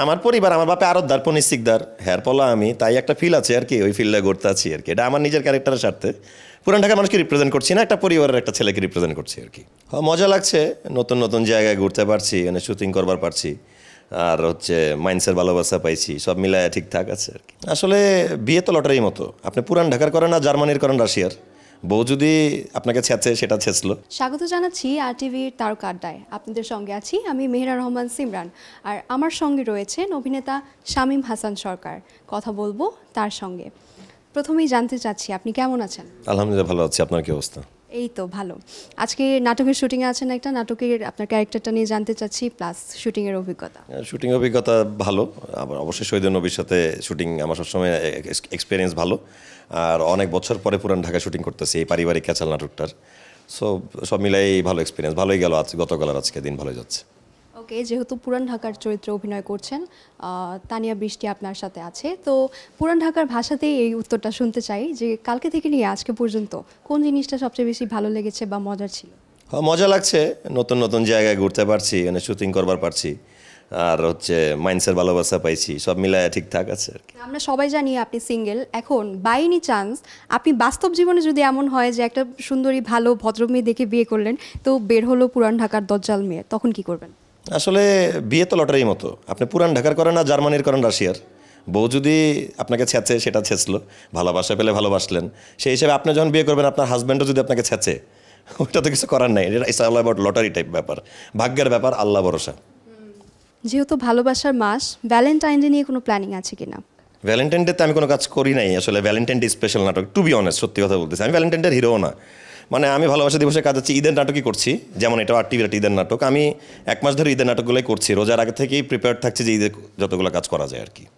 আমার পরিবার, আমার বাপে আরতদার, পনির সিকদার, হেয়ার পলা আমি, তাই একটা ফিল আছে আর কি, ওই ফিল্ডে ঘুরতে আছি আর কি। এটা আমার নিজের ক্যারেক্টারের স্বার্থে পুরান ঢাকার মানুষকে রিপ্রেজেন্ট করছি না, একটা পরিবারের একটা ছেলেকে রিপ্রেজেন্ট করছি আর কি। মজা লাগছে, নতুন নতুন জায়গায় ঘুরতে পারছি, মানে শুটিং করবার পারছি, আর হচ্ছে মাইন্ডসের ভালোবাসা পাইছি, সব মিলায় ঠিকঠাক আছে আর কি। আসলে বিয়ে তো লটারির মতো, আপনি পুরান ঢাকার করেন না জার্মানির করেন রাশিয়ার, বউ যদি আপনাকে ছেঁচে সেটা ছেঁচলো। স্বাগত জানাচ্ছি RTVর তারকা আড্ডায়। আপনাদের সঙ্গে আছি আমি মেহেরা রহমান সিমরান, আর আমার সঙ্গে রয়েছেন অভিনেতা শামীম হাসান সরকার। কথা বলবো তার সঙ্গে। প্রথমেই জানতে চাচ্ছি আপনি কেমন আছেন? আলহামদুলিল্লাহ ভালো আছি, আপনার কি অবস্থা? এই তো ভালো। আজকে নাটকের শুটিংয়ে আছেন, একটা নাটকের আপনার ক্যারেক্টারটা নিয়ে জানতে চাচ্ছি, প্লাস শুটিংয়ের অভিজ্ঞতা। শুটিং অভিজ্ঞতা ভালো, আবার অবশ্যই শহীদ নবীর সাথে শুটিং আমার সবসময় এক্সপিরিয়েন্স ভালো, আর অনেক বছর পরে পুরান ঢাকায় শুটিং করতেছি এই পারিবারিক ক্যাচাল নাটকটার। সো সব মিলাই ভালো এক্সপিরিয়েন্স, ভালোই গেল আজ, গতকাল আর আজকে দিন ভালোই যাচ্ছে। ওকে, যেহেতু পুরান ঢাকার চরিত্রে অভিনয় করছেন, তানিয়া বৃষ্টি আপনার সাথে আছে, তো পুরান ঢাকার ভাষাতেই এই উত্তরটা শুনতে চাই যে কালকে থেকে নিয়ে আজকে পর্যন্ত কোন জিনিসটা সবচেয়ে বেশি ভালো লেগেছে বা মজার ছিল? মজা লাগছে, নতুন নতুন জায়গায় ঘুরতে পারছি, মানে শুটিং করবার পারছি, আর হচ্ছে মাইন্ডসের ভালোবাসা পাইছি, সব মিলায় ঠিকঠাক আছে আর কি। আমরা সবাই জানি আপনি সিঙ্গেল। এখন বাই এনি চান্স আপনি বাস্তব জীবনে যদি এমন হয় যে একটা সুন্দরী ভালো ভদ্রমেয়ে দেখে বিয়ে করলেন, তো বের হলো পুরান ঢাকার দজ্জাল মেয়ে, তখন কি করবেন? আসলে বিয়ে তো লটারির মতো, আপনি পুরান ঢাকার করেন না জার্মানির করেন রাশিয়ার, বউ যদি আপনাকে ছেঁচে সেটা ছেঁচলো, ভালোবাসা পেলে ভালোবাসলেন, সেই হিসেবে আপনি যখন বিয়ে করবেন আপনার হাজব্যান্ডও যদি আপনাকে ছেঁচে, ওইটা তো কিছু করার নাই, এটা it's all about lottery type ব্যাপার, ভাগ্যের ব্যাপার, আল্লাহ ভরসা। যেহেতু ভালোবাসার মাস, ভ্যালেন্টাইন ডে নিয়ে কোনো প্ল্যানিং আছে কিনা? ভ্যালেন্টাইন ডেতে আমি কোনো কাজ করি নাই আসলে, ভ্যালেন্টাইন ডে স্পেশাল নাটক, টু বি অনেস্ট সত্যি কথা বলতেছি, আমি ভ্যালেন্টাইন ডের হিরো না। মানে আমি ভালোবাসা দিবসের কাজ হচ্ছে ঈদের নাটকই করছি, যেমন এটা RTV একটা ঈদের নাটক, আমি 1 মাস ধরে ঈদের নাটকগুলোই করছি, রোজার আগে থেকেই প্রিপেয়ার থাকছি যে ঈদের যতগুলো কাজ করা যায় আর কি।